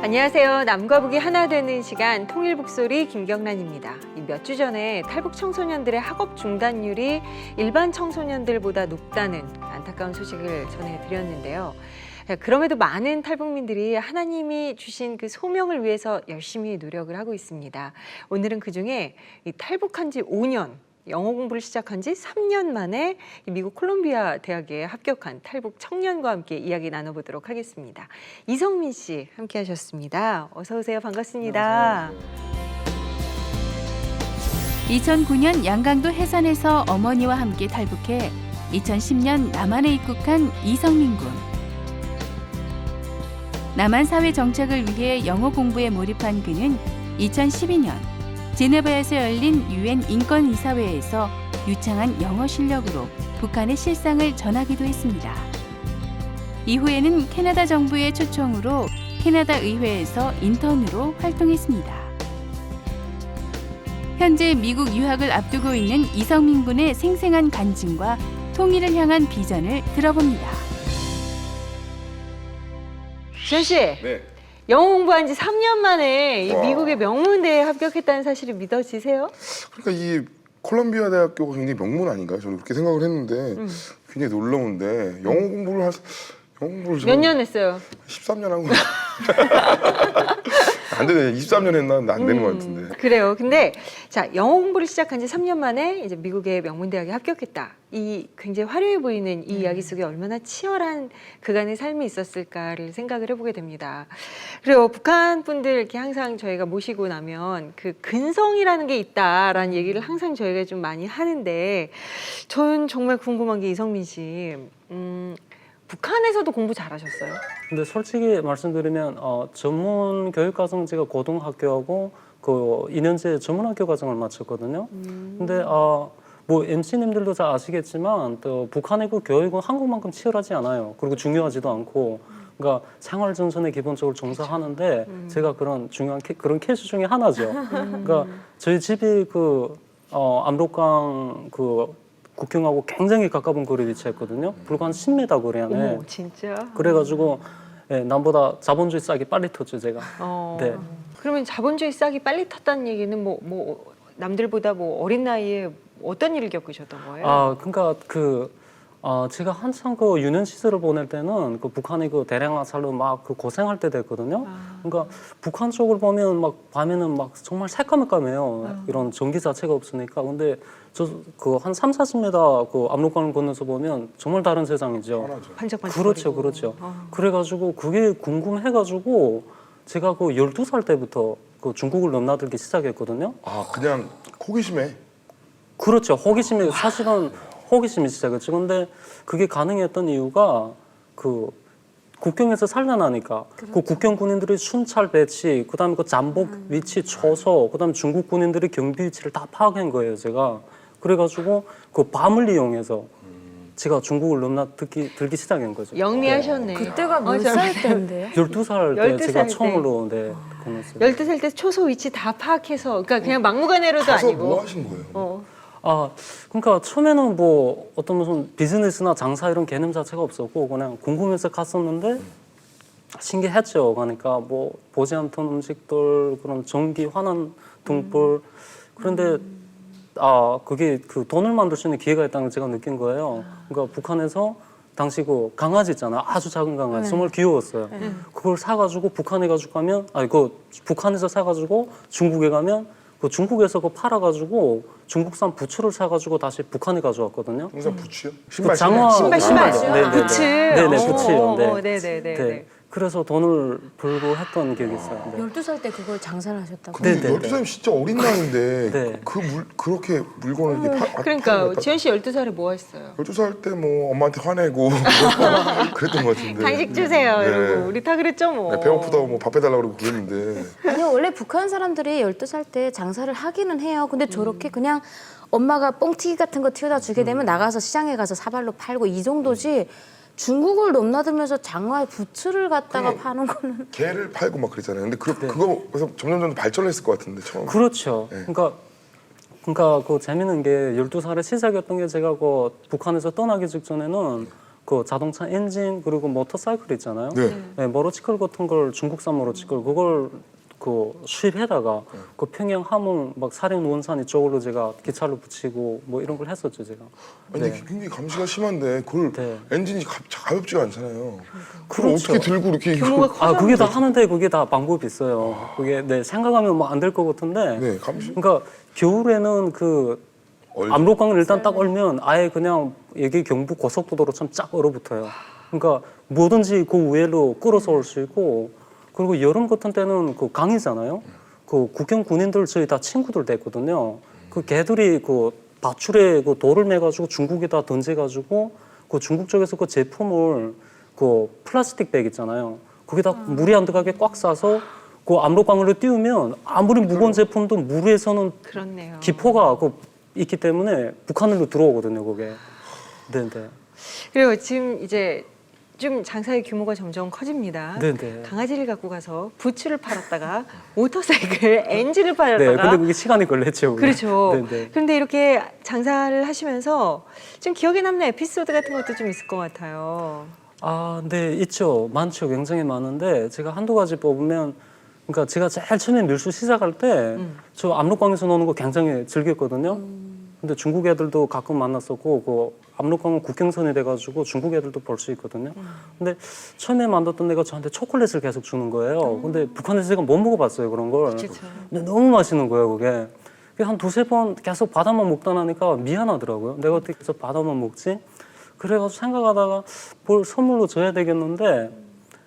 안녕하세요. 남과 북이 하나 되는 시간 통일북소리 김경란입니다. 몇 주 전에 탈북 청소년들의 학업 중단율이 일반 청소년들보다 높다는 안타까운 소식을 전해드렸는데요. 그럼에도 많은 탈북민들이 하나님이 주신 그 소명을 위해서 열심히 노력을 하고 있습니다. 오늘은 그중에 탈북한 지 5년, 영어 공부를 시작한 지 3년 만에 미국 콜롬비아 대학에 합격한 탈북 청년과 함께 이야기 나눠보도록 하겠습니다. 이성민 씨 함께 하셨습니다. 어서 오세요. 반갑습니다. 안녕하세요. 2009년 양강도 해산에서 어머니와 함께 탈북해 2010년 남한에 입국한 이성민 군. 남한 사회 정착을 위해 영어 공부에 몰입한 그는 2012년 제네바에서 열린 유엔 인권이사회에서 유창한 영어 실력으로 북한의 실상을 전하기도 했습니다. 이후에는 캐나다 정부의 초청으로 캐나다 의회에서 인턴으로 활동했습니다. 현재 미국 유학을 앞두고 있는 이성민 군의 생생한 간증과 통일을 향한 비전을 들어봅니다. 지현 씨, 네. 영어 공부한 지 3년 만에 이 와. 미국의 명문대에 합격했다는 사실이 믿어지세요? 그러니까 이 콜롬비아 대학교가 굉장히 명문 아닌가요? 저는 그렇게 생각을 했는데 굉장히 놀라운데 영어 공부를 몇 년 했어요? 13년 한 거. 안 되네. 23년 했나? 안 되는 것 같은데. 그래요. 근데 자, 영어 공부를 시작한 지 3년 만에 이제 미국의 명문대학에 합격했다. 이 굉장히 화려해 보이는 이 이야기 속에 얼마나 치열한 그간의 삶이 있었을까를 생각을 해보게 됩니다. 그리고 북한 분들 이렇게 항상 저희가 모시고 나면 그 근성이라는 게 있다라는 얘기를 항상 저희가 좀 많이 하는데 저는 정말 궁금한 게 이성민 씨, 북한에서도 공부 잘하셨어요? 근데 솔직히 말씀드리면 전문 교육 과정 제가 고등학교하고 그 2년제 전문학교 과정을 마쳤거든요. 근데 뭐 MC님들도 잘 아시겠지만 또 북한의 그 교육은 한국만큼 치열하지 않아요. 그리고 중요하지도 않고, 그러니까 생활 전선에 기본적으로 종사하는데 제가 그런 중요한 그런 케이스 중에 하나죠. 그러니까 저희 집이 그 압록강 그 국경하고 굉장히 가까운 거리에 위치했거든요. 불과 한 10m 거리 안에. 어머, 진짜? 그래가지고 예, 남보다 자본주의 싹이 빨리 텄죠, 제가. 네. 그러면 자본주의 싹이 빨리 탔다는 얘기는 뭐 남들보다 뭐 어린 나이에 어떤 일을 겪으셨던 거예요? 그러니까 제가 한창 그 유년 시절을 보낼 때는 그 북한의 그 대량 학살로 막 그 고생할 때 됐거든요. 그러니까 북한 쪽을 보면 막 밤에는 막 정말 새까매까매요. 이런 전기 자체가 없으니까. 근데 저 그 한 3, 40m 그 압록강을 건너서 보면 정말 다른 세상이죠. 반짝반짝. 그렇죠. 그래가지고 그게 궁금해가지고 제가 그 12살 때부터 그 중국을 넘나들기 시작했거든요. 아, 그냥 호기심에. 그렇죠. 호기심이 사실은 호기심이 시작했죠. 근데 그게 가능했던 이유가 그 국경에서 살려나니까 그 국경 군인들의 순찰 배치, 그다음에 그 잠복 위치, 초소, 그다음에 중국 군인들의 경비 위치를 다 파악한 거예요, 제가. 그래가지고 그 밤을 이용해서 제가 중국을 넘나들기 시작한 거죠. 영리하셨네. 그때가 몇 살 때인데요? 12살 때 12살 제가 때. 처음으로 건넜어요. 12살 때 초소 위치 다 파악해서, 그러니까 그냥 막무가내로도 가서 아니고. 뭐 하신 거예요? 그러니까 처음에는 뭐 어떤 무슨 비즈니스나 장사 이런 개념 자체가 없었고 그냥 궁금해서 갔었는데 신기했죠. 그러니까 뭐 보지 않던 음식들, 그런 전기 환원 등불. 그런데 그게 그 돈을 만들 수 있는 기회가 있다는 걸 제가 느낀 거예요. 그러니까 북한에서 당시 그 강아지 있잖아요. 아주 작은 강아지. 정말 귀여웠어요. 그걸 사가지고 북한에 가지고 가면, 북한에서 사가지고 중국에 가면 그 중국에서 그 팔아가지고 중국산 부츠를 사가지고 다시 북한에 가져왔거든요. 중국산 부츠요? 그 장화 신발. 네네. 부츠. 네네, 부츠요. 네. 네네네. 네. 그래서 돈을 벌고 했던 기억이 있어요. 네. 12살 때 그걸 장사를 하셨다고? 근데 네. 12살이면 진짜 어린 나이인데 네. 그렇게 물건을 이렇게 그러니까 지현 씨 12살에 뭐 했어요? 12살 때 뭐 엄마한테 화내고 그랬던 것 같은데. 간식 주세요. 네. 이러고 우리 다 그랬죠 뭐. 네, 배고프다고 뭐 밥 해달라고 그러고 그랬는데. 아니요, 원래 북한 사람들이 12살 때 장사를 하기는 해요. 근데 저렇게 그냥 엄마가 뻥튀기 같은 거 튀어다 주게 되면 나가서 시장에 가서 사발로 팔고 이 정도지 중국을 넘나들면서 장화에 부츠를 갖다가 그럼. 파는 거는 개를 팔고 막 그랬잖아요. 근데 그거 그래서 점점 발전을 했을 것 같은데 처음. 그렇죠. 네. 그러니까 그 재밌는 게 12살에 시작했던 게 제가 그 북한에서 떠나기 직전에는 그 자동차 엔진 그리고 모터사이클 있잖아요. 네. 네, 모터시클 같은 걸 중국산 모터시클 그걸 그 수입해다가 그 평양 함흥 막 사령 원산 이쪽으로 제가 기차를 붙이고 뭐 이런 걸 했었죠 제가. 아니 네. 굉장히 감시가 심한데 그걸 네. 엔진이 가볍지가 않잖아요. 그걸 그렇죠. 어떻게 들고 이렇게 규모가 이걸- 커서 그게 다 하는데 그게 다 방법이 있어요. 그게 네, 생각하면 뭐 안 될 것 같은데. 네 감시 그러니까 겨울에는 그 압록강을 일단 딱 얼면 아예 그냥 여기 경부 고속도로처럼 쫙 얼어붙어요. 그러니까 뭐든지 그 위로 끌어서 올 수 있고 그리고 여름 같은 때는 그 강이잖아요. 그 국경 군인들 저희 다 친구들 됐거든요. 그 걔들이 그 밧줄에 그 돌을 매가지고 중국에다 던져가지고 그 중국 쪽에서 그 제품을 그 플라스틱 백 있잖아요. 거기다 물이 안 들어가게 꽉 싸서 그 압록강으로 띄우면 아무리 무거운 제품도 물 위에서는 그렇네요. 기포가 그 있기 때문에 북한으로 들어오거든요, 그게. 네네. 그리고 지금 이제 좀 장사의 규모가 점점 커집니다. 네네. 강아지를 갖고 가서 부츠를 팔았다가 모터사이클 엔진을 네, 팔았다가 근데 그게 시간이 걸렸죠. 그게. 그렇죠. 네네. 그런데 이렇게 장사를 하시면서 좀 기억에 남는 에피소드 같은 것도 좀 있을 것 같아요. 아, 네, 있죠. 많죠. 굉장히 많은데 제가 한두 가지 뽑으면 그러니까 제가 제일 처음에 밀수 시작할 때 저 압록강에서 노는 거 굉장히 즐겼거든요. 근데 중국 애들도 가끔 만났었고 그 압록강은 국경선이 돼가지고 중국 애들도 볼 수 있거든요. 근데 처음에 만났던 애가 저한테 초콜릿을 계속 주는 거예요. 근데 북한에서 제가 못 먹어봤어요 그런 걸. 그렇죠. 근데 너무 맛있는 거예요 그게. 한 두세 번 계속 바다만 먹다 나니까 미안하더라고요. 내가 어떻게 계속 바다만 먹지? 그래가지고 생각하다가 뭘 선물로 줘야 되겠는데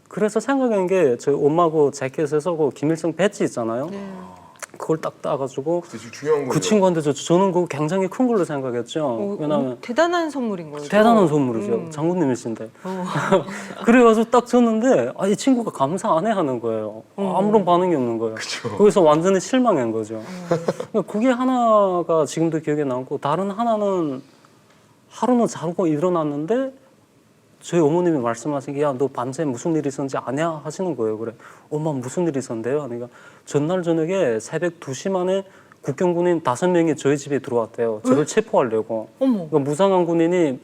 그래서 생각한 게 저희 엄마 그 재킷에서 그 김일성 배지 있잖아요. 네. 그걸 딱 따가지고 그때 지금 중요한 거예요. 그 친구한테 저는 그거 굉장히 큰 걸로 생각했죠. 왜냐하면 대단한 선물인 거죠. 대단한 선물이죠. 장군님이신데. 그래가지고 딱 줬는데 이 친구가 감사 안 해 하는 거예요. 아무런 반응이 없는 거예요. 거기서 완전히 실망한 거죠. 그러니까 그게 하나가 지금도 기억에 남고 다른 하나는 하루는 자고 일어났는데 저희 어머님이 말씀하신 게 야 너 밤새 무슨 일이 있었는지 아냐 하시는 거예요. 그래 엄마 무슨 일이 있었는데요? 그러니까 전날 저녁에 새벽 2시 만에 국경군인 5명이 저희 집에 들어왔대요. 저를 체포하려고. 어머. 그러니까 무장한 군인이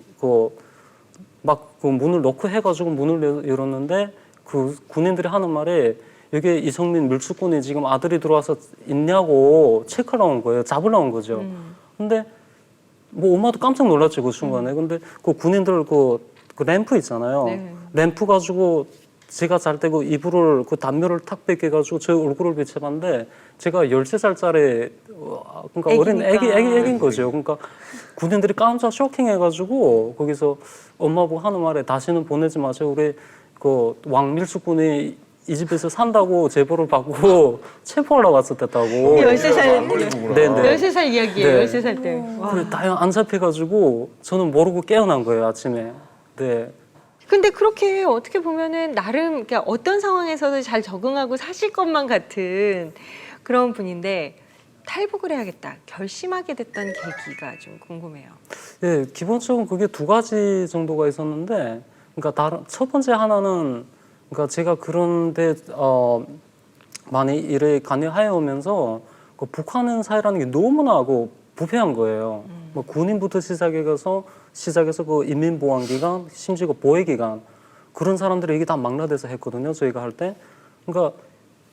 막 그 문을 넣고 해가지고 문을 열었는데 그 군인들이 하는 말에 여기 이성민 밀수꾼이 지금 아들이 들어와서 있냐고 체크하러 온 거예요. 잡으러 온 거죠. 근데 뭐 엄마도 깜짝 놀랐죠 그 순간에. 근데 그 군인들 그 램프 있잖아요. 네. 램프 가지고 제가 잘 때 그 이불을 그 담요를 탁 뺏겨가지고 제 얼굴을 비춰봤는데 제가 13살짜리 그러니까 어린 애기인 거죠. 그러니까 군인들이 깜짝 쇼킹해가지고 거기서 엄마 보고 하는 말에 다시는 보내지 마세요. 우리 그 왕밀수꾼이 이 집에서 산다고 제보를 받고 체포하러 왔었다고. 13살. 안 걸리는구나. 네네. 13살 이야기예요. 네. 13살 때. 와. 그래 다행 안 잡혀가지고 저는 모르고 깨어난 거예요 아침에. 네. 근데 그렇게 어떻게 보면은 나름 그러니까 어떤 상황에서도 잘 적응하고 사실 것만 같은 그런 분인데 탈북을 해야겠다 결심하게 됐던 계기가 좀 궁금해요. 예, 기본적으로 그게 두 가지 정도가 있었는데, 그러니까 첫 번째 하나는 그러니까 제가 그런데 많이 일에 관여해 오면서 그 북한 사회라는 게 너무나 부패한 거예요. 뭐 군인부터 시작해서 그 인민보안기관, 심지어 그 보위기관 그런 사람들이 이게 다 망라돼서 했거든요. 저희가 할 때. 그러니까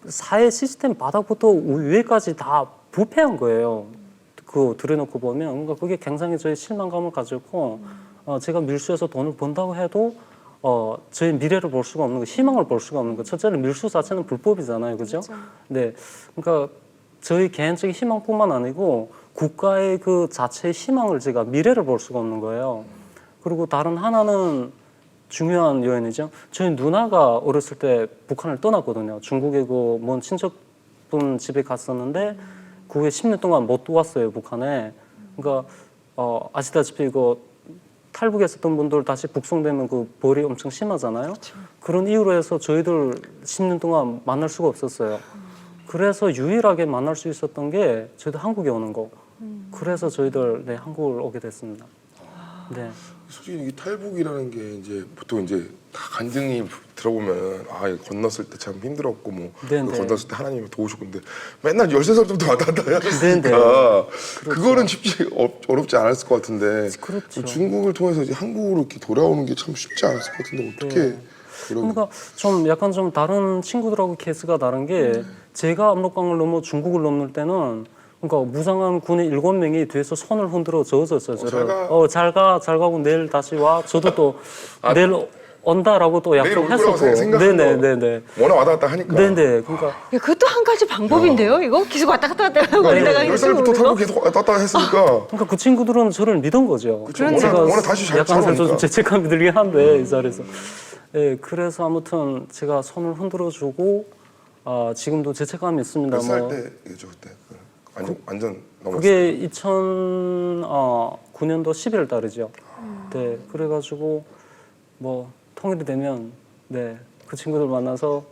사회 시스템 바닥부터 위에까지 다 부패한 거예요. 그 들여놓고 보면 그러니까 그게 굉장히 저희 실망감을 가졌고 제가 밀수에서 돈을 번다고 해도 저희 미래를 볼 수가 없는 거, 희망을 볼 수가 없는 거. 첫째는 밀수 자체는 불법이잖아요, 그죠? 네, 그러니까 저희 개인적인 희망뿐만 아니고 국가의 그 자체의 희망을 제가 미래를 볼 수가 없는 거예요. 그리고 다른 하나는 중요한 요인이죠. 저희 누나가 어렸을 때 북한을 떠났거든요. 중국에 그 먼 친척분 집에 갔었는데 그 후에 10년 동안 못 왔어요, 북한에. 그러니까 아시다시피 그 탈북했었던 분들 다시 북송되면 그 벌이 엄청 심하잖아요. 그런 이유로 해서 저희들 10년 동안 만날 수가 없었어요. 그래서 유일하게 만날 수 있었던 게 저희들 한국에 오는 거. 그래서 저희들 한국을 오게 됐습니다. 네. 솔직히 이 탈북이라는 게 이제 보통 이제 다 간증이 들어보면 아 이거 건넜을 때 참 힘들었고 뭐 네네. 이거 건넜을 때 하나님이 도우셨고 근데 맨날 13살부터 왔다 갔다 해야 네네. 되니까 그거는 쉽지 어렵지 않았을 것 같은데 그렇죠. 중국을 통해서 이제 한국으로 이렇게 돌아오는 게 참 쉽지 않았을 것 같은데 어떻게 네. 그러니까 좀 약간 좀 다른 친구들하고 케이스가 다른 게 제가 압록강을 넘어 중국을 넘을 때는 그러니까 무장한 군인 7명이 뒤에서 손을 흔들어 저어줬어요. 저를. 잘 가고 내일 다시 와. 저도 또 내일 온다라고 또 내일 올 거라고 약속했었고. 생각한 네네네네. 워낙 왔다 갔다 하니까 네네. 그러니까 야, 그것도 한 가지 방법인데요. 이거 계속 왔다 갔다 하고 이러다가 10살부터 탈북 계속 왔다 갔다 했으니까 그러니까 그 친구들은 저를 믿은 거죠. 그쵸. 워낙 다시 잘 약간 좀 오니까. 죄책감이 들긴 한데 이 자리에서. 예, 그래서 아무튼 제가 손을 흔들어주고 지금도 죄책감이 있습니다. 몇 살 때죠 그때? 완전 넘었어요. 그게 2009년도 11월 달이죠. 네, 그래가지고 뭐 통일이 되면 그 친구들 만나서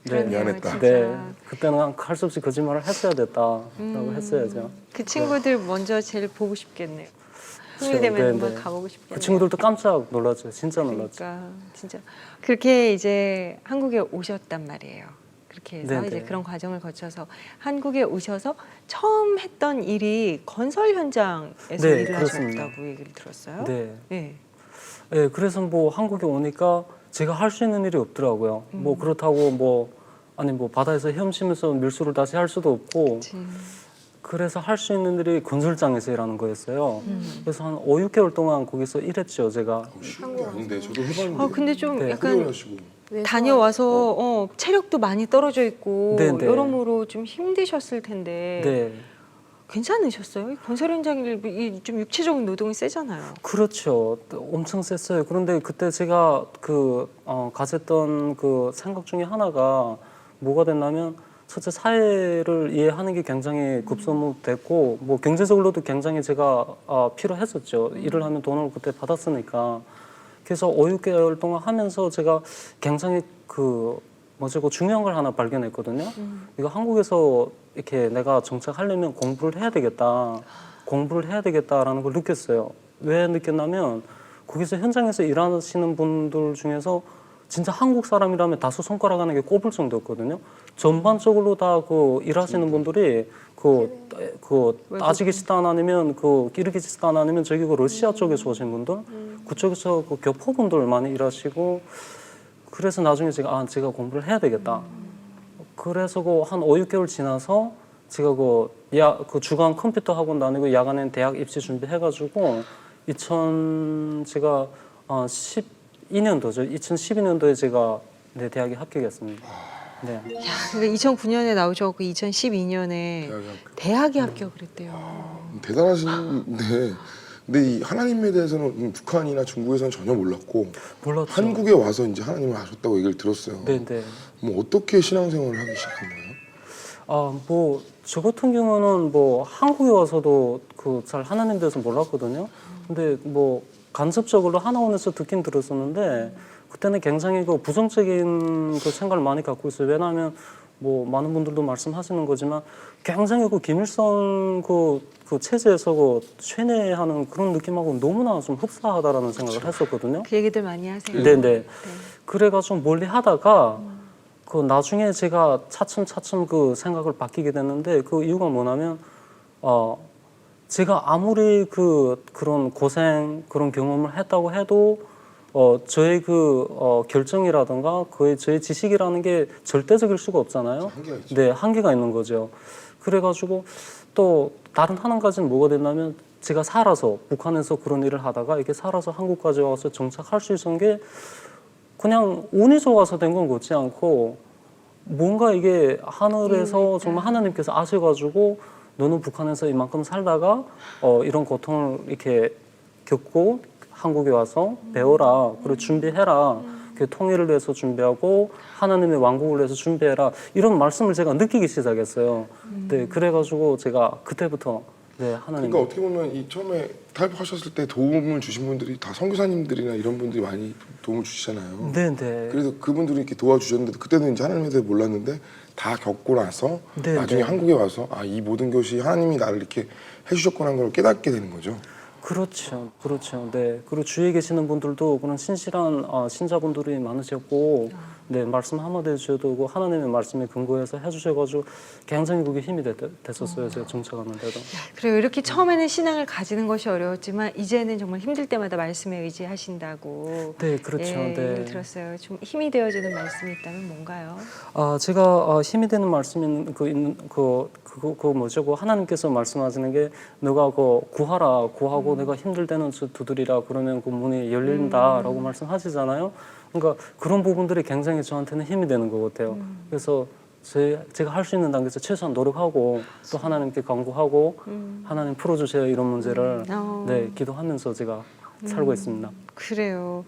미안했다. 네, 그때는 할 수 없이 거짓말을 했어야 됐다라고 했어야죠. 그 친구들 먼저 제일 보고 싶겠네요. 통일되면 네, 한번 네. 가보고 싶겠네요. 그 친구들도 깜짝 놀랐죠. 진짜 놀랐죠. 그러니까 진짜 그렇게 이제 한국에 오셨단 말이에요. 그렇게 해서 네네. 이제 그런 과정을 거쳐서 한국에 오셔서 처음 했던 일이 건설 현장에서 네, 일을 그렇습니다. 하셨다고 얘기를 들었어요. 네. 네. 네, 그래서 뭐 한국에 오니까 제가 할 수 있는 일이 없더라고요. 뭐 그렇다고 뭐 바다에서 헤엄치면서 밀수를 다시 할 수도 없고 그치. 그래서 할 수 있는 일이 건설장에서 일하는 거였어요. 그래서 한 5, 6개월 동안 거기서 일했죠, 제가. 쉬운 게 아닌데 저도 해봤는데 근데 좀 네. 약간 후회하시고 다녀와서 체력도 많이 떨어져 있고 네네. 여러모로 좀 힘드셨을 텐데 네. 괜찮으셨어요? 건설 현장 일이 좀 육체적인 노동이 세잖아요. 그렇죠. 엄청 셌어요. 그런데 그때 제가 가졌던 그 생각 중에 하나가 뭐가 됐냐면 첫째 사회를 이해하는 게 굉장히 급소무됐고 뭐 경제적으로도 굉장히 제가 필요했었죠. 일을 하면 돈을 그때 받았으니까. 그래서 5, 6개월 동안 하면서 제가 굉장히 그 중요한 걸 하나 발견했거든요. 이거 한국에서 이렇게 내가 정착하려면 공부를 해야 되겠다라는 걸 느꼈어요. 왜 느꼈냐면 거기서 현장에서 일하시는 분들 중에서 진짜 한국 사람이라면 다섯 손가락 안에 꼽을 정도였거든요. 전반적으로 다 그 일하시는 분들이 따지키스탄 아니면 키르기즈스탄 아니면 저기 러시아 쪽에서 오신 분들, 그쪽에서 교포분들 많이 일하시고 그래서 나중에 제가 공부를 해야 되겠다. 그래서 한 5, 6개월 지나서 제가 그 주간 컴퓨터 학원 다니고 야간엔 대학 입시 준비해가지고 제가 2012년도에 제가 대학에 합격했습니다. 네. 야, 그러니까 2009년에 나오셔서 2012년에 대학에 합격을 했대요. 대단하신데 근데 이 하나님에 대해서는 북한이나 중국에서는 전혀 몰랐고 몰랐죠. 한국에 와서 이제 하나님을 아셨다고 얘기를 들었어요. 네네. 뭐 어떻게 신앙생활을 하기 시작한 거예요? 저 같은 경우는 한국에 와서도 잘 하나님 대해서 몰랐거든요. 근데 간접적으로 하나원에서 듣긴 들었었는데 그때는 굉장히 부정적인 생각을 많이 갖고 있어요. 왜냐하면 많은 분들도 말씀하시는 거지만 굉장히 김일성 체제에서 쇠뇌하는 그런 느낌하고 너무나 좀 흡사하다라는 생각을 했었거든요. 그 얘기들 많이 하세요. 네네. 그래가지고 멀리 하다가 나중에 제가 차츰 생각을 바뀌게 됐는데 그 이유가 뭐냐면 제가 아무리 그런 고생 그런 경험을 했다고 해도 저의 결정이라든가 저의 지식이라는 게 절대적일 수가 없잖아요. 한계가 있죠. 네, 한계가 있는 거죠. 그래가지고 또 다른 한 가지는 뭐가 됐냐면 제가 살아서 북한에서 그런 일을 하다가 이렇게 살아서 한국까지 와서 정착할 수 있었던 게 그냥 운이 좋아서 된 건 같지 않고 뭔가 이게 하늘에서 정말 하나님께서 아셔가지고 너는 북한에서 이만큼 살다가 이런 고통을 이렇게 겪고 한국에 와서 배워라, 그리고 준비해라, 통일을 위해서 준비하고 하나님의 왕국을 위해서 준비해라 이런 말씀을 제가 느끼기 시작했어요. 네, 그래가지고 제가 그때부터 하나님. 그러니까 어떻게 보면 이 처음에 탈북하셨을 때 도움을 주신 분들이 다 선교사님들이나 이런 분들이 많이 도움을 주시잖아요. 네네. 그래서 그분들이 이렇게 도와주셨는데 그때는 이제 하나님에 대해 몰랐는데 다 겪고 나서 네, 나중에 네. 한국에 와서 이 모든 것이 하나님이 나를 이렇게 해주셨구나 하는 걸 깨닫게 되는 거죠. 그렇죠, 그렇죠. 네. 그리고 주위에 계시는 분들도 그런 신실한 신자분들이 많으셨고, 네 말씀 한마디 해주셔도 그 하나님의 말씀에 근거해서 해주셔가지고 굉장히 그게 힘이 됐었어요. 제가 정착하는데도. 그래요. 이렇게 처음에는 신앙을 가지는 것이 어려웠지만 이제는 정말 힘들 때마다 말씀에 의지하신다고. 네, 그렇죠. 예, 네. 얘기를 들었어요. 좀 힘이 되어지는 말씀이 있다면 뭔가요? 제가 힘이 되는 말씀이 그거 뭐죠? 그 하나님께서 말씀하시는 게 너가 그 구하고 내가 힘들 때는 두드리라 그러면 그 문이 열린다라고 말씀하시잖아요. 그러니까 그런 부분들이 굉장히 저한테는 힘이 되는 것 같아요. 그래서 제가 할 수 있는 단계에서 최소한 노력하고 또 하나님께 간구하고 하나님 풀어주세요 이런 문제를 네 기도하면서 제가 살고 있습니다. 그래요.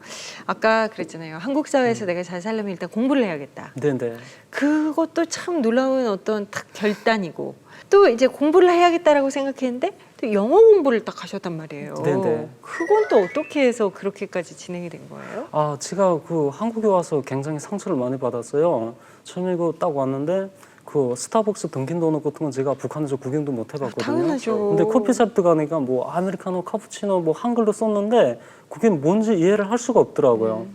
아까 그랬잖아요. 한국 사회에서 내가 잘 살려면 일단 공부를 해야겠다. 네네. 그것도 참 놀라운 어떤 딱 결단이고 또 이제 공부를 해야겠다라고 생각했는데 또 영어 공부를 딱 하셨단 말이에요. 네네. 그건 또 어떻게 해서 그렇게까지 진행이 된 거예요? 제가 그 한국에 와서 굉장히 상처를 많이 받았어요. 처음에 딱 왔는데 그 스타벅스 던킨도넛 같은 건 제가 북한에서 구경도 못 해봤거든요. 당연하죠. 근데 커피숍 들어가니까 뭐 아메리카노, 카푸치노 뭐 한글로 썼는데 그게 뭔지 이해를 할 수가 없더라고요.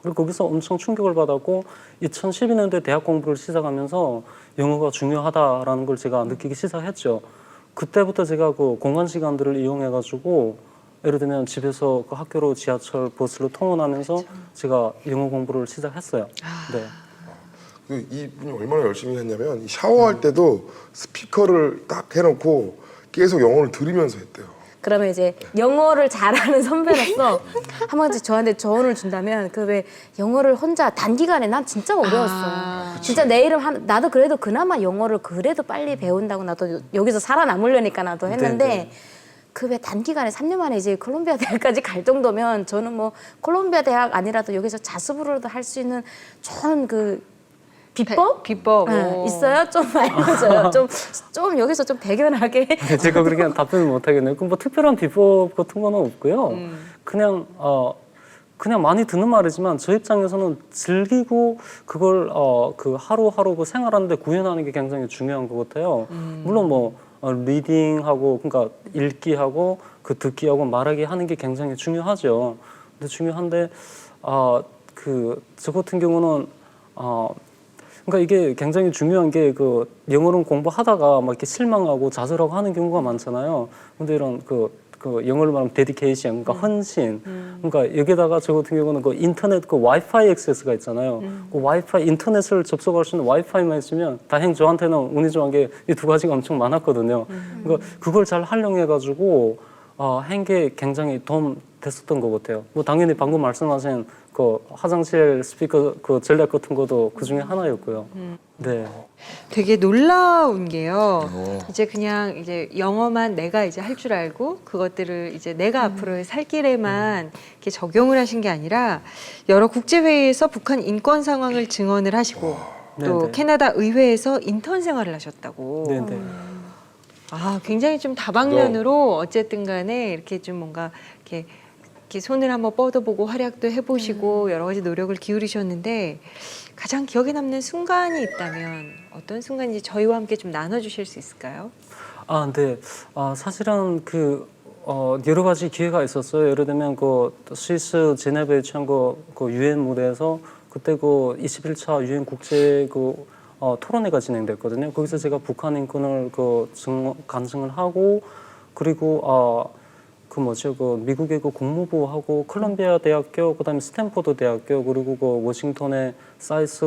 그리고 거기서 엄청 충격을 받았고 2012년도에 대학 공부를 시작하면서 영어가 중요하다라는 걸 제가 느끼기 시작했죠. 그때부터 제가 그 공간 시간들을 이용해가지고 예를 들면 집에서 그 학교로 지하철 버스로 통원하면서 제가 영어 공부를 시작했어요. 네. 이분이 얼마나 열심히 했냐면 샤워할 때도 스피커를 딱 해놓고 계속 영어를 들으면서 했대요. 그러면 이제 영어를 잘하는 선배로서 한 번씩 저한테 조언을 준다면 그 왜 영어를 혼자 단기간에 난 진짜 어려웠어요. 진짜 내 이름 나도 그래도 그나마 영어를 그래도 빨리 배운다고 나도 여기서 살아남으려니까 나도 했는데 네네. 그 왜 단기간에 3년 만에 이제 콜롬비아 대학까지 갈 정도면 저는 뭐 콜롬비아 대학 아니라도 여기서 자습으로도 할 수 있는 좋은 그 비법? 비법. 네, 있어요? 좀 알려줘요. 좀 여기서 좀 배견하게. 제가 그렇게 답변을 못 하겠네요. 그럼 뭐 특별한 비법 같은 거는 없고요. 그냥 많이 듣는 말이지만 저 입장에서는 즐기고 그걸 그 하루하루 그 생활하는데 구현하는 게 굉장히 중요한 것 같아요. 물론 뭐 리딩하고 그러니까 읽기하고 그 듣기하고 말하기 하는 게 굉장히 중요하죠. 근데 중요한데 저 같은 경우는 그러니까 이게 굉장히 중요한 게 그 영어를 공부하다가 막 이렇게 실망하고 좌절하고 하는 경우가 많잖아요. 근데 이런 그 영어를 말하면 데디케이션, 그러니까 헌신. 그러니까 여기다가 저 같은 경우는 그 인터넷 그 와이파이 액세스가 있잖아요. 그 와이파이 인터넷을 접속할 수 있는 와이파이만 있으면 다행히 저한테는 운이 좋은 게 이 두 가지가 엄청 많았거든요. 그러니까 그걸 잘 활용해가지고 한 게 굉장히 도움 됐었던 것 같아요. 뭐 당연히 방금 말씀하신 그 화장실 스피커 그 전략 같은 것도 그 중에 하나였고요. 네. 되게 놀라운 게요. 이제 그냥 이제 영어만 내가 이제 할 줄 알고 그것들을 이제 내가 앞으로의 살 길에만 이렇게 적용을 하신 게 아니라 여러 국제회의에서 북한 인권 상황을 증언을 하시고 또 네네. 캐나다 의회에서 인턴 생활을 하셨다고. 네네. 굉장히 좀 다방면으로 어쨌든 간에 이렇게 좀 뭔가 이렇게 손을 한번 뻗어보고 활약도 해보시고 여러 가지 노력을 기울이셨는데 가장 기억에 남는 순간이 있다면 어떤 순간인지 저희와 함께 좀 나눠주실 수 있을까요? 네. 사실은 여러 가지 기회가 있었어요. 예를 들면 그 스위스 제네바에 취한 그 유엔 무대에서 그때 그 21차 유엔 국제 토론회가 진행됐거든요. 거기서 제가 북한 인권을 간증을 하고 그리고 미국의 국무부하고 콜롬비아 대학교, 그다음에 스탠포드 대학교, 그리고 워싱턴의 사이스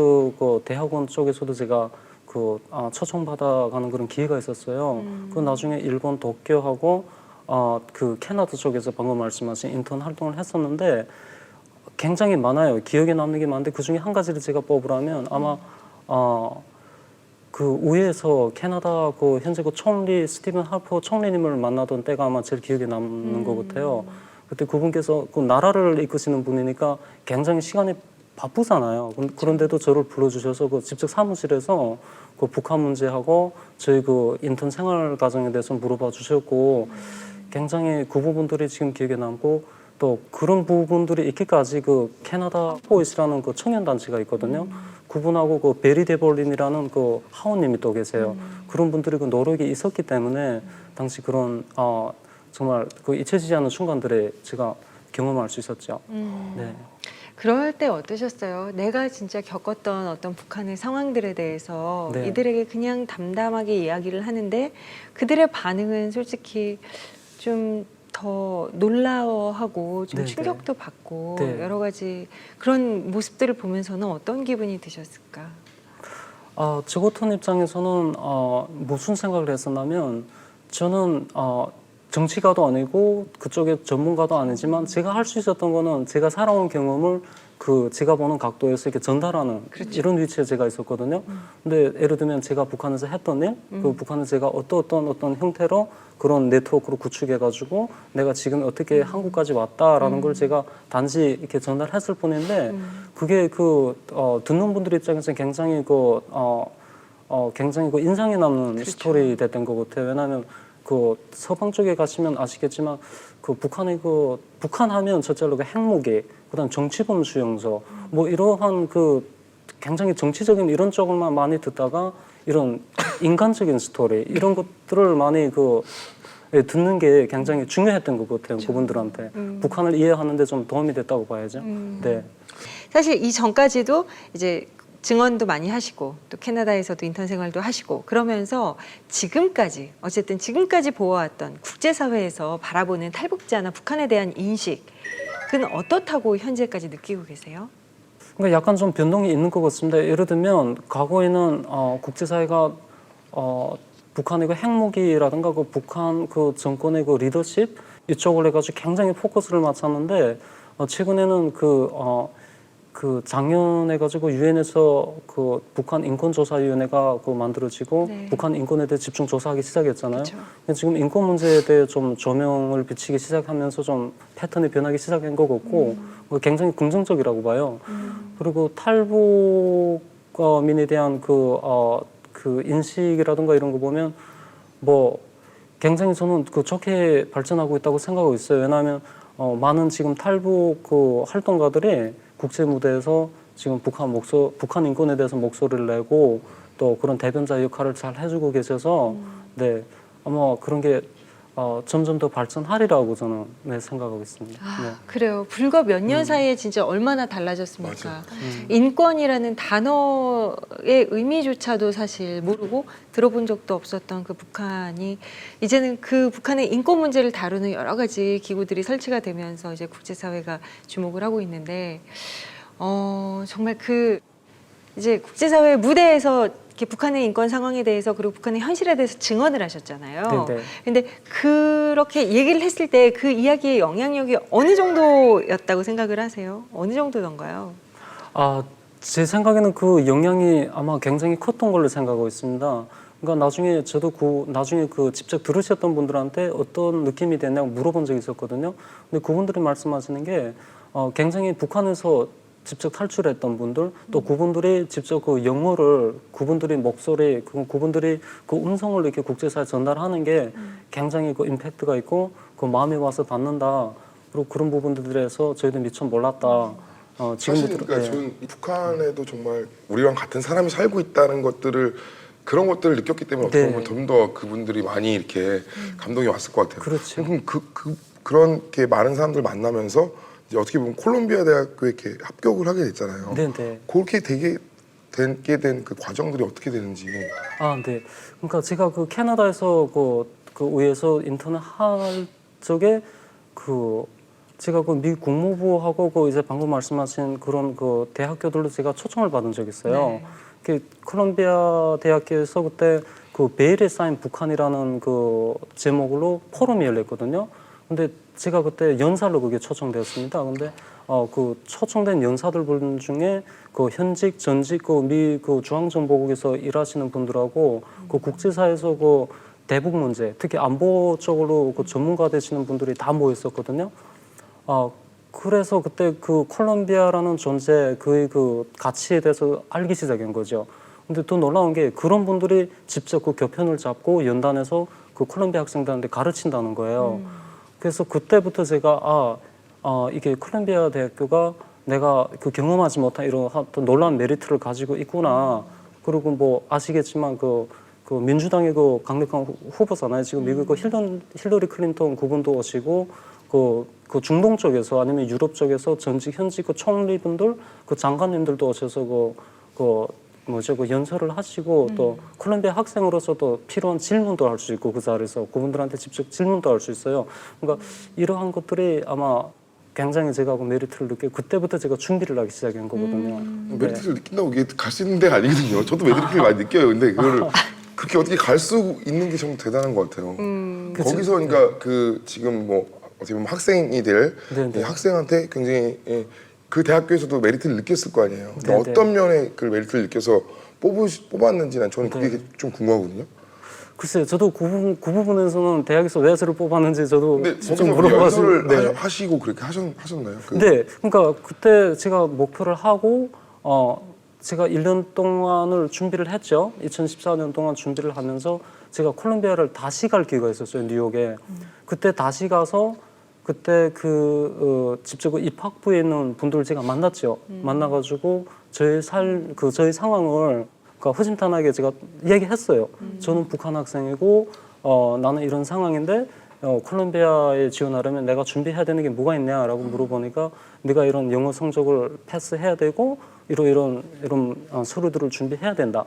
대학원 쪽에서도 제가 초청받아가는 그런 기회가 있었어요. 그 나중에 일본 도쿄하고 캐나다 쪽에서 방금 말씀하신 인턴 활동을 했었는데 굉장히 많아요. 기억에 남는 게 많은데 그 중에 한 가지를 제가 뽑으라면 아마 그 의회에서 캐나다 현재 총리 스티븐 하퍼 총리님을 만나던 때가 아마 제일 기억에 남는 것 같아요. 그때 그분께서 나라를 이끄시는 분이니까 굉장히 시간이 바쁘잖아요. 그런데도 저를 불러주셔서 직접 사무실에서 북한 문제하고 저희 인턴 생활 과정에 대해서 물어봐 주셨고 굉장히 그 부분들이 지금 기억에 남고 또 그런 부분들이 있기까지 캐나다 보이스라는 청년 단체가 있거든요. 그분하고 베리 데볼린이라는 하원님이 또 계세요. 그런 분들이 노력이 있었기 때문에 당시 그런 정말 그 잊혀지지 않는 순간들에 제가 경험할 수 있었죠. 네. 그럴 때 어떠셨어요? 내가 진짜 겪었던 어떤 북한의 상황들에 대해서 네. 이들에게 그냥 담담하게 이야기를 하는데 그들의 반응은 솔직히 좀 더 놀라워하고 좀 네, 충격도 받고 네. 여러 가지 그런 모습들을 보면서는 어떤 기분이 드셨을까? 저 같은 입장에서는 무슨 생각을 했었냐면 저는 정치가도 아니고 그쪽에 전문가도 아니지만 제가 할 수 있었던 거는 제가 살아온 경험을 그 제가 보는 각도에서 이렇게 전달하는 이런 위치에 제가 있었거든요. 근데 예를 들면 제가 북한에서 했던 일, 그 북한에서 제가 어떤 형태로 그런 네트워크를 구축해가지고 내가 지금 어떻게 한국까지 왔다라는 걸 제가 단지 이렇게 전달했을 뿐인데 그게 듣는 분들 입장에서는 굉장히 굉장히 인상이 남는 스토리 됐던 것 같아요. 왜냐하면 그 서방 쪽에 가시면 아시겠지만 그 북한 하면 첫째로 그 핵무기, 그다음 정치범 수용소, 뭐 이러한 그 굉장히 정치적인 이런 쪽을만 많이 듣다가 이런 인간적인 스토리 이런 것들을 많이 듣는 게 굉장히 중요했던 것 같아요. 그분들한테 북한을 이해하는데 좀 도움이 됐다고 봐야죠. 네. 사실 이 전까지도 이제 증언도 많이 하시고 또 캐나다에서도 인턴 생활도 하시고 그러면서 지금까지 어쨌든 지금까지 보아왔던 국제사회에서 바라보는 탈북자나 북한에 대한 인식은 어떻다고 현재까지 느끼고 계세요? 그러니까 약간 좀 변동이 있는 것 같습니다. 예를 들면 과거에는 국제사회가 북한의 그 핵무기라든가 그 북한 그 정권의 그 리더십 이쪽을 해가지고 굉장히 포커스를 맞췄는데 최근에는 작년에 가지고 유엔에서 그 북한 인권조사위원회가 만들어지고 네. 북한 인권에 대해 집중 조사하기 시작했잖아요. 그쵸. 근데 지금 인권 문제에 대해 좀 조명을 비치기 시작하면서 좀 패턴이 변하기 시작한 것 같고 굉장히 긍정적이라고 봐요. 그리고 탈북민에 대한 그 인식이라든가 이런 거 보면 뭐 굉장히 저는 좋게 발전하고 있다고 생각하고 있어요. 왜냐하면 많은 지금 탈북 활동가들이 국제 무대에서 지금 북한 인권에 대해서 목소리를 내고 또 그런 대변자 역할을 잘 해주고 계셔서 네 아마 그런 게 점점 더 발전하리라고 저는 생각하고 있습니다. 네. 그래요. 불과 몇 년 사이에 진짜 얼마나 달라졌습니까? 맞아요. 인권이라는 단어의 의미조차도 사실 모르고 들어본 적도 없었던 그 북한이 이제는 그 북한의 인권 문제를 다루는 여러 가지 기구들이 설치가 되면서 이제 국제사회가 주목을 하고 있는데 정말 이제 국제사회 무대에서 이렇게 북한의 인권 상황에 대해서 그리고 북한의 현실에 대해서 증언을 하셨잖아요. 네네. 근데 그렇게 얘기를 했을 때 그 이야기의 영향력이 어느 정도였다고 생각을 하세요? 어느 정도던가요? 제 생각에는 그 영향이 아마 굉장히 컸던 걸로 생각하고 있습니다. 그러니까 나중에 저도 나중에 직접 들으셨던 분들한테 어떤 느낌이 됐냐고 물어본 적이 있었거든요. 근데 그분들이 말씀하시는 게 굉장히 북한에서 직접 탈출했던 분들 또 그분들이 직접 그 영어를 그분들이 목소리 그분들이 그 음성을 이렇게 국제사회에 전달하는 게 굉장히 그 임팩트가 있고 그 마음에 와서 닿는다. 그리고 그런 부분들에서 저희도 미처 몰랐다. 사실 그러니까 저는 북한에도 정말 우리랑 같은 사람이 살고 있다는 것들을 그런 것들을 느꼈기 때문에 어떻게 보면 좀 더 그분들이 많이 이렇게 감동이 왔을 것 같아요. 그렇죠. 그럼 그렇게 많은 사람들 만나면서 이제 어떻게 보면 콜롬비아 대학교에 이렇게 합격을 하게 됐잖아요. 네네. 그렇게 되게 된 그 과정들이 어떻게 되는지. 네. 그러니까 제가 캐나다에서 그 의회에서 인턴을 할 적에 제가 미 국무부하고 이제 방금 말씀하신 그런 대학교들로 제가 초청을 받은 적이 있어요. 네. 콜롬비아 대학교에서 그때 베일에 쌓인 북한이라는 제목으로 포럼이 열렸거든요. 근데 제가 그때 연사로 그게 초청되었습니다. 근데 초청된 연사들 분 중에 현직, 전직 미 중앙정보국에서 일하시는 분들하고 국제사에서 대북 문제, 특히 안보 쪽으로 전문가 되시는 분들이 다 모였었거든요. 그래서 그때 콜롬비아라는 존재, 그의 가치에 대해서 알기 시작한 거죠. 근데 더 놀라운 게 그런 분들이 직접 교편을 잡고 연단해서 콜롬비아 학생들한테 가르친다는 거예요. 그래서 그때부터 제가 이게 콜롬비아 대학교가 내가 경험하지 못한 이런 놀라운 메리트를 가지고 있구나. 그리고 뭐 아시겠지만 그 민주당의 그 강력한 후보잖아요. 지금 미국 그 힐러리 클린턴 그분도 오시고 그 중동 쪽에서 아니면 유럽 쪽에서 전직 현직 그 총리분들 그 장관님들도 오셔서 그 연설을 하시고 또 콜롬비아 학생으로서도 필요한 질문도 할 수 있고 그 자리에서 그분들한테 직접 질문도 할 수 있어요. 그러니까 이러한 것들이 아마 굉장히 제가 그 메리트를 느끼고 그때부터 제가 준비를 하기 시작한 거거든요. 네. 메리트를 느낀다고 이게 갈 수 있는 데가 아니거든요. 저도 메리트를 많이 느껴요. 근데 그거를 그렇게 어떻게 갈 수 있는 게 정말 대단한 것 같아요. 거기서 그러니까 그 지금 뭐 어떻게 보면 학생이들 네네. 학생한테 굉장히 그 대학교에서도 메리트를 느꼈을 거 아니에요. 네네. 어떤 면에 그 메리트를 느껴서 뽑았는지 난 저는 그게 좀 궁금하거든요. 글쎄요, 저도 그 부분에서는 대학에서 왜 저를 뽑았는지 저도 근데 직접 거기서 물어봤어요. 연설을 하시고 그렇게 하셨나요? 네, 그러니까 그때 제가 목표를 하고 제가 1년 동안을 준비를 했죠. 2014년 동안 준비를 하면서 제가 콜롬비아를 다시 갈 기회가 있었어요, 뉴욕에. 그때 다시 가서 그때 직접 입학부에 있는 분들을 제가 만났죠. 만나가지고 저희 상황을 그러니까 허심탄회하게 제가 얘기했어요. 저는 북한 학생이고 나는 이런 상황인데 콜롬비아에 지원하려면 내가 준비해야 되는 게 뭐가 있냐라고 물어보니까 네가 이런 영어 성적을 패스해야 되고 이런 서류들을 준비해야 된다.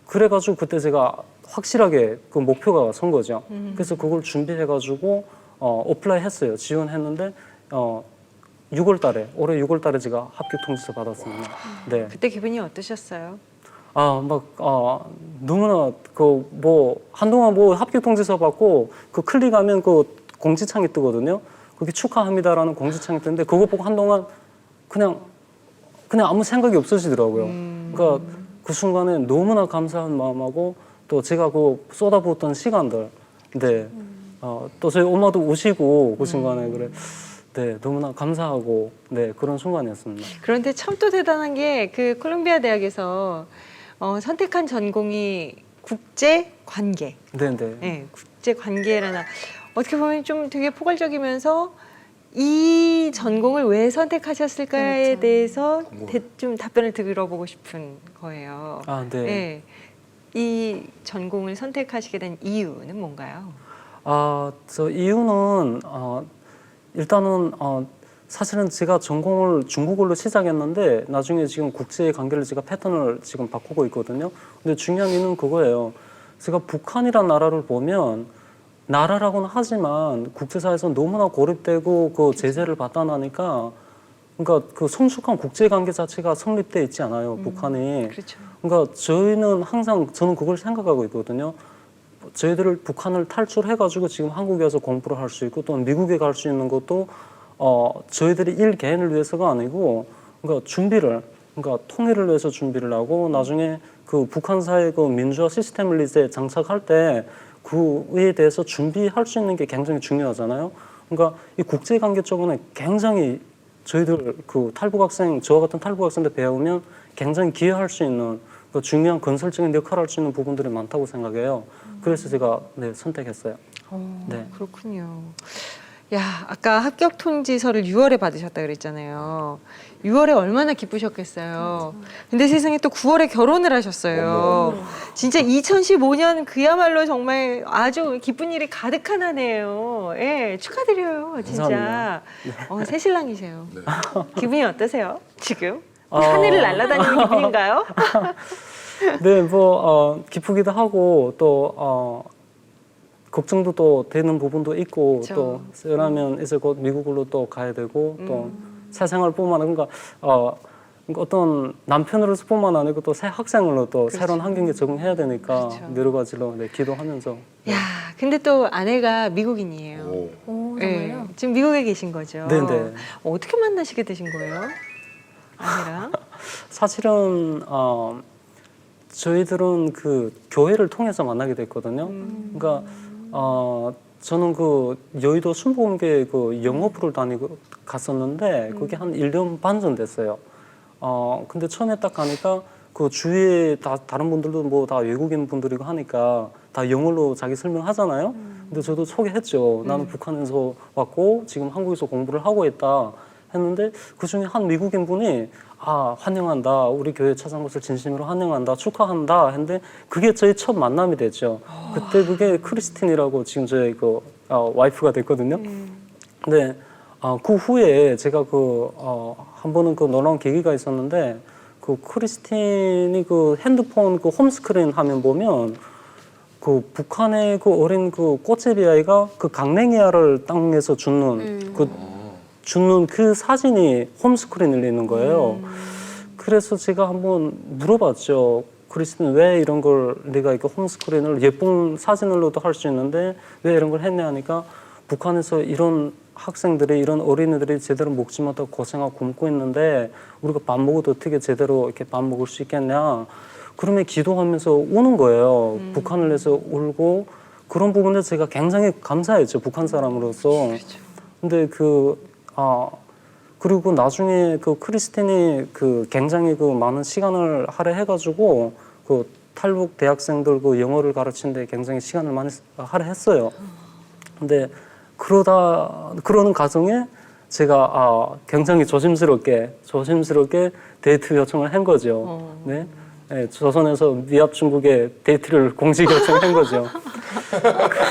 그래가지고 그때 제가 확실하게 그 목표가 선 거죠. 그래서 그걸 준비해가지고 어플라이 했어요. 지원했는데 올해 6월 달에 제가 합격 통지서 받았습니다. 네. 그때 기분이 어떠셨어요? 너무나 한동안 합격 통지서 받고 클릭하면 공지창이 뜨거든요. 그게 축하합니다라는 공지창이 뜨는데 그거 보고 한동안 그냥 아무 생각이 없어지더라고요. 그러니까 그 순간에 너무나 감사한 마음하고 또 제가 쏟아부었던 시간들, 네, 또 저희 엄마도 우시고 그 순간에 그래. 네, 너무나 감사하고 네 그런 순간이었습니다. 그런데 참 또 대단한 게 그 콜롬비아 대학에서 선택한 전공이 국제관계. 네. 네, 국제관계라는 어떻게 보면 좀 되게 포괄적이면서 이 전공을 왜 선택하셨을까에 그렇죠. 대해서 좀 답변을 들어보고 싶은 거예요. 네. 네. 이 전공을 선택하시게 된 이유는 뭔가요? 저 이유는 일단은 사실은 제가 전공을 중국어로 시작했는데 나중에 지금 국제 관계를 제가 패턴을 지금 바꾸고 있거든요. 근데 중요한 이유는 그거예요. 제가 북한이란 나라를 보면 나라라고는 하지만 국제사회에서 너무나 고립되고 그 제재를 받다 나니까 그러니까 그 성숙한 국제 관계 자체가 성립돼 있지 않아요. 북한이. 그렇죠. 그러니까 저희는 항상 저는 그걸 생각하고 있거든요. 저희들을 북한을 탈출해가지고 지금 한국에 와서 공부를 할 수 있고 또는 미국에 갈 수 있는 것도 저희들이 일 개인을 위해서가 아니고 그러니까 그러니까 통일을 위해서 준비를 하고 나중에 그 북한 사회 그 민주화 시스템을 이제 장착할 때 그에 대해서 준비할 수 있는 게 굉장히 중요하잖아요. 그러니까 이 국제 관계 쪽은 굉장히 저희들 그 저와 같은 탈북 학생들 배우면 굉장히 기여할 수 있는 그 중요한 건설적인 역할을 할 수 있는 부분들이 많다고 생각해요. 그래서 제가 선택했어요. 네. 그렇군요. 야, 아까 합격 통지서를 6월에 받으셨다 그랬잖아요. 6월에 얼마나 기쁘셨겠어요. 근데 세상에 또 9월에 결혼을 하셨어요. 진짜 2015년 그야말로 정말 아주 기쁜 일이 가득한 한 해예요. 예, 축하드려요. 진짜. 새 신랑이세요. 네. 기분이 어떠세요? 지금? 하늘을 날아다니는 기분인가요? 네, 기쁘기도 하고 또 걱정도 또 되는 부분도 있고 그쵸. 또 왜냐하면 이제 곧 미국으로 또 가야 되고 또 새 생활뿐만 아니라 어떤 남편으로서뿐만 아니고 또 새 학생으로 또 새로운 환경에 적응해야 되니까 그렇죠. 여러 가지로 기도하면서. 야, 근데 또 아내가 미국인이에요. 오. 오, 예, 정말요? 지금 미국에 계신 거죠? 네네. 어떻게 만나시게 되신 거예요? 아내랑? 사실은 저희들은 그 교회를 통해서 만나게 됐거든요. 그러니까 저는 그 여의도 순복음교회 그 영어부를 갔었는데 그게 한 1년 반 전 됐어요. 근데 처음에 딱 가니까 그 주위에 다른 분들도 다 외국인 분들이고 하니까 다 영어로 자기 설명하잖아요. 근데 저도 소개했죠. 나는 북한에서 왔고 지금 한국에서 공부를 하고 있다. 했는데 그중에 한 미국인 분이 환영한다, 우리 교회 찾아온 것을 진심으로 환영한다, 축하한다 했는데 그게 저희 첫 만남이 됐죠. 그때 그게 크리스틴이라고 지금 저희 그 와이프가 됐거든요. 근데 그 후에 제가 한 번은 그 놀라운 계기가 있었는데 그 크리스틴이 그 핸드폰 그 홈스크린 화면 보면 그 북한의 그 어린 그 꽃제비 아이가 그 강냉이알을 땅에서 줍는 그 사진이 홈스크린에 있는 거예요. 그래서 제가 한번 물어봤죠. 크리스틴 왜 이런 걸 네가 이거 홈스크린을 예쁜 사진으로도 할 수 있는데 왜 이런 걸 했냐 하니까 북한에서 이런 학생들이 이런 어린이들이 제대로 먹지 못하고 고생하고 굶고 있는데 우리가 밥 먹어도 어떻게 제대로 이렇게 밥 먹을 수 있겠냐. 그러면 기도하면서 우는 거예요. 북한을 위해서 울고 그런 부분에 제가 굉장히 감사했죠. 북한 사람으로서. 근데 그리고 나중에 그 크리스틴이 그 굉장히 그 많은 시간을 할애해가지고 그 탈북 대학생들 그 영어를 가르치는데 굉장히 시간을 많이 할애했어요. 근데 그러는 과정에 제가 굉장히 조심스럽게 데이트 요청을 한 거죠. 네. 네, 조선에서 미합 중국에 데이트를 공식 요청한 거죠.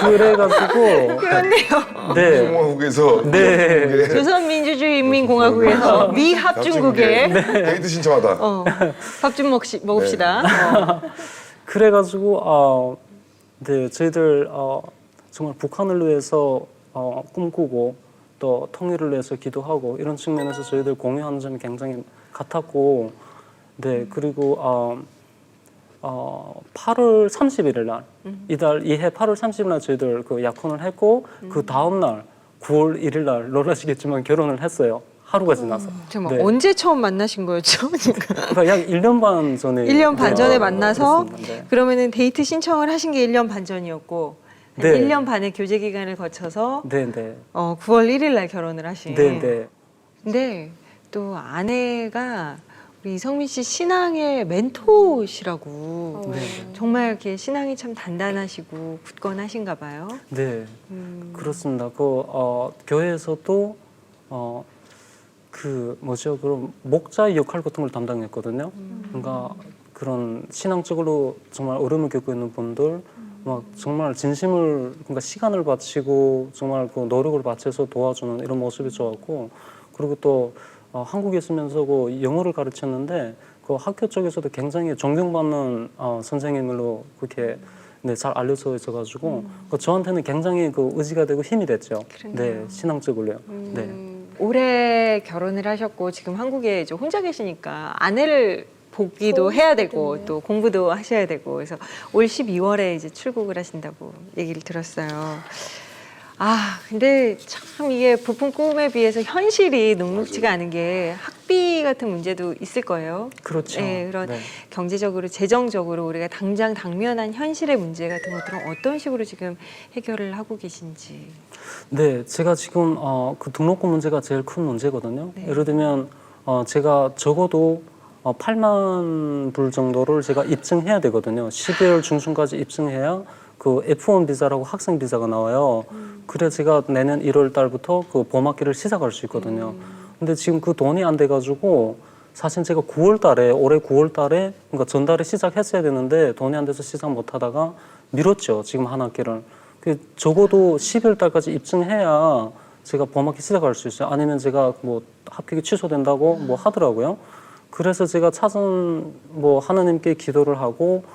그래가지고 그렇네요. 네. 공화국에서 네. 조선민주주의인민공화국에서 미합중국에 데이트 신청하다. 밥 좀 먹읍시다. 그래가지고 네, 저희들 정말 북한을 위해서 꿈꾸고 또 통일을 위해서 기도하고 이런 측면에서 저희들 공유하는 점이 굉장히 같았고, 네, 그리고 8월 31일 날 이해 8월 30일 날 저희들 그 약혼을 했고 그 다음 날 9월 1일 날 놀라시겠지만 결혼을 했어요. 하루가 지나서. 정말 네. 언제 처음 만나신 거였죠? 그러니까 약 1년 반 전에 1년 반 전에 만나서 그렇습니다. 네. 그러면은 데이트 신청을 하신 게 1년 반 전이었고 한 네. 1년 반의 교제 기간을 거쳐서 네, 네. 9월 1일 날 결혼을 하신. 네, 네. 근데 또 아내가 우리 이성민 씨 신앙의 멘토시라고. 네. 정말 이렇게 신앙이 참 단단하시고 굳건하신가 봐요. 네. 그렇습니다. 교회에서도 그런 목자의 역할 같은 걸 담당했거든요. 그러니까 그런 신앙적으로 정말 어려움을 겪고 있는 분들, 막 정말 진심을 그러니까 시간을 바치고 정말 그 노력을 바쳐서 도와주는 이런 모습이 좋았고, 그리고 또 한국에 있으면서 그 영어를 가르쳤는데 그 학교 쪽에서도 굉장히 존경받는 선생님으로 그렇게 네, 잘 알려져 있어가지고 저한테는 굉장히 그 의지가 되고 힘이 됐죠. 그러네요. 네, 신앙적으로요. 네. 올해 결혼을 하셨고 지금 한국에 이제 혼자 계시니까 아내를 보기도 해야 되고 또 공부도 하셔야 되고 그래서 올 12월에 이제 출국을 하신다고 얘기를 들었어요. 근데 참 이게 부푼 꿈에 비해서 현실이 녹록지가 않은 게 학비 같은 문제도 있을 거예요. 그렇죠. 네, 그런 네. 경제적으로, 재정적으로 우리가 당면한 현실의 문제 같은 것들은 어떤 식으로 지금 해결을 하고 계신지. 네, 제가 지금 그 등록금 문제가 제일 큰 문제거든요. 네. 예를 들면 제가 적어도 8만 불 정도를 제가 입증해야 되거든요. 12월 중순까지 입증해야 그 F1 비자라고 학생 비자가 나와요. 그래 제가 내년 1월 달부터 그 봄학기를 시작할 수 있거든요. 근데 지금 그 돈이 안 돼가지고 사실 제가 올해 9월 달에 그러니까 전달에 시작했어야 되는데 돈이 안 돼서 시작 못 하다가 미뤘죠. 지금 한 학기를. 적어도 12월 달까지 입증해야 제가 봄학기 시작할 수 있어요. 아니면 제가 뭐 합격이 취소된다고 뭐 하더라고요. 그래서 제가 찾은 하나님께 기도를 하고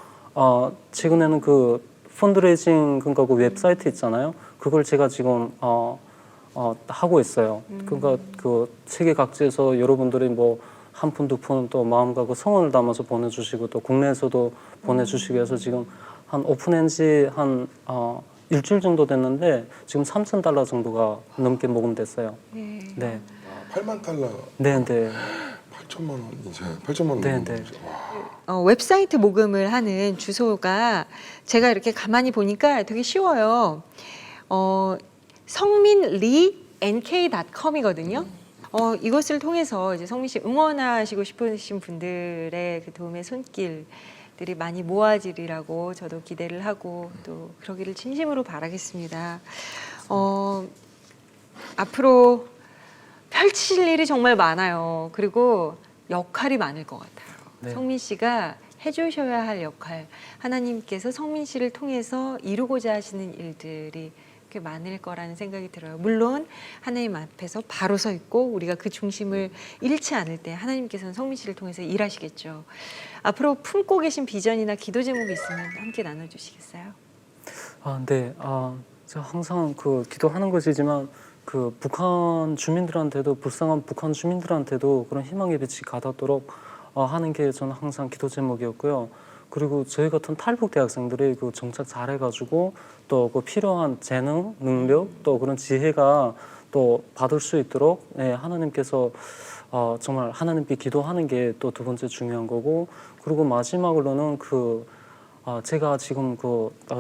최근에는 그 펀드레이징 그러니까 그 웹사이트 있잖아요. 그걸 제가 지금 하고 있어요. 그러니까 그 세계 각지에서 여러분들이 뭐 한 푼, 두 푼 또 마음과 그 성원을 담아서 보내주시고 또 국내에서도 보내주시고 해서 지금 한 오픈한 지 한 일주일 정도 됐는데 지금 $3,000 정도가 넘게 모금됐어요. 네. 8만 달러. 네, 네. 8천만 원 이제 8천만 원. 네, 네. 웹사이트 모금을 하는 주소가 제가 이렇게 가만히 보니까 되게 쉬워요. 성민리nk.com이거든요. 이것을 통해서 이제 성민 씨 응원하시고 싶으신 분들의 그 도움의 손길들이 많이 모아지리라고 저도 기대를 하고 또 그러기를 진심으로 바라겠습니다. 앞으로 펼치실 일이 정말 많아요. 그리고 역할이 많을 것 같아요. 네. 성민 씨가 해주셔야 할 역할, 하나님께서 성민 씨를 통해서 이루고자 하시는 일들이 꽤 많을 거라는 생각이 들어요. 물론 하나님 앞에서 바로 서 있고 우리가 그 중심을 잃지 않을 때 하나님께서는 성민 씨를 통해서 일하시겠죠. 앞으로 품고 계신 비전이나 기도 제목이 있으면 함께 나눠주시겠어요? 네. 제가 항상 그 기도하는 것이지만 그 북한 주민들한테도 불쌍한 북한 주민들한테도 그런 희망의 빛이 가닿도록 하는 게 저는 항상 기도 제목이었고요. 그리고 저희 같은 탈북 대학생들이 그 정착 잘해가지고 또 그 필요한 재능, 능력 또 그런 지혜가 또 받을 수 있도록 하나님께서 정말 하나님께 기도하는 게 또 두 번째 중요한 거고 그리고 마지막으로는 제가 지금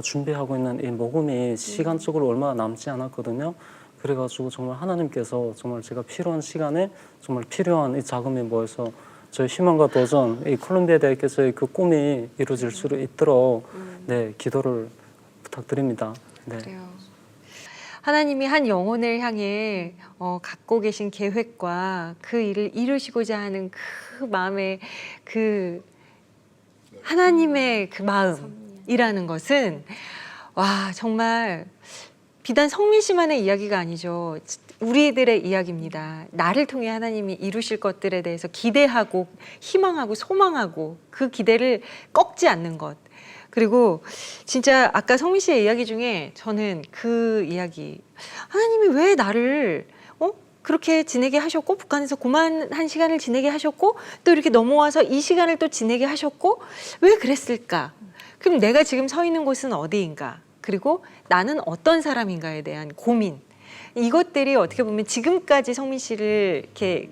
준비하고 있는 이 모금이 시간적으로 얼마 남지 않았거든요. 그래가지고 정말 하나님께서 정말 제가 필요한 시간에 정말 필요한 이 자금이 모여서 저희 희망과 도전, 이 콜롬비아 대학교에서의 그 꿈이 이루어질 수 있도록 기도를 부탁드립니다. 네. 그래요. 하나님이 한 영혼을 향해 갖고 계신 계획과 그 일을 이루시고자 하는 그 마음의 그 하나님의 그 마음이라는 것은 와 정말 비단 성민 씨만의 이야기가 아니죠. 우리들의 이야기입니다. 나를 통해 하나님이 이루실 것들에 대해서 기대하고 희망하고 소망하고 그 기대를 꺾지 않는 것. 그리고 진짜 아까 성민 씨의 이야기 중에 저는 그 이야기 하나님이 왜 나를 그렇게 지내게 하셨고 북한에서 고만한 시간을 지내게 하셨고 또 이렇게 넘어와서 이 시간을 또 지내게 하셨고 왜 그랬을까? 그럼 내가 지금 서 있는 곳은 어디인가? 그리고 나는 어떤 사람인가에 대한 고민 이것들이 어떻게 보면 지금까지 성민 씨를 이렇게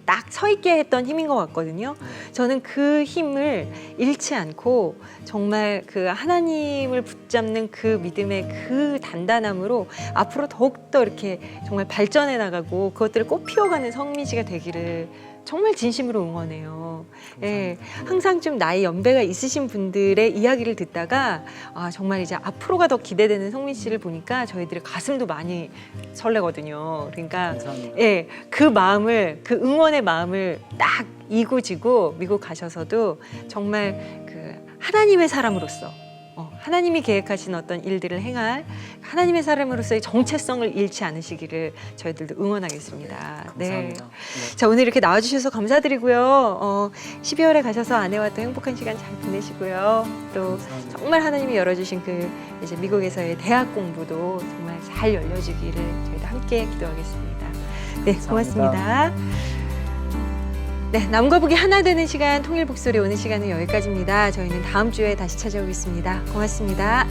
딱 서 있게 했던 힘인 것 같거든요. 저는 그 힘을 잃지 않고 정말 그 하나님을 붙잡는 그 믿음의 그 단단함으로 앞으로 더욱더 이렇게 정말 발전해 나가고 그것들을 꽃 피워가는 성민 씨가 되기를 정말 진심으로 응원해요. 예, 항상 좀 나이 연배가 있으신 분들의 이야기를 듣다가 정말 이제 앞으로가 더 기대되는 성민 씨를 보니까 저희들의 가슴도 많이 설레거든요. 그러니까 감사합니다. 예, 그 마음을 그 응원의 마음을 딱 이고지고 미국 가셔서도 정말 그 하나님의 사람으로서 하나님이 계획하신 어떤 일들을 행할 하나님의 사람으로서의 정체성을 잃지 않으시기를 저희들도 응원하겠습니다. 감사합니다. 네. 자, 오늘 이렇게 나와주셔서 감사드리고요. 12월에 가셔서 아내와 또 행복한 시간 잘 보내시고요. 또 감사합니다. 정말 하나님이 열어주신 그 이제 미국에서의 대학 공부도 정말 잘 열려주기를 저희도 함께 기도하겠습니다. 네, 고맙습니다. 네, 남과 북이 하나 되는 시간 통일북소리 오늘 시간은 여기까지입니다. 저희는 다음 주에 다시 찾아오겠습니다. 고맙습니다.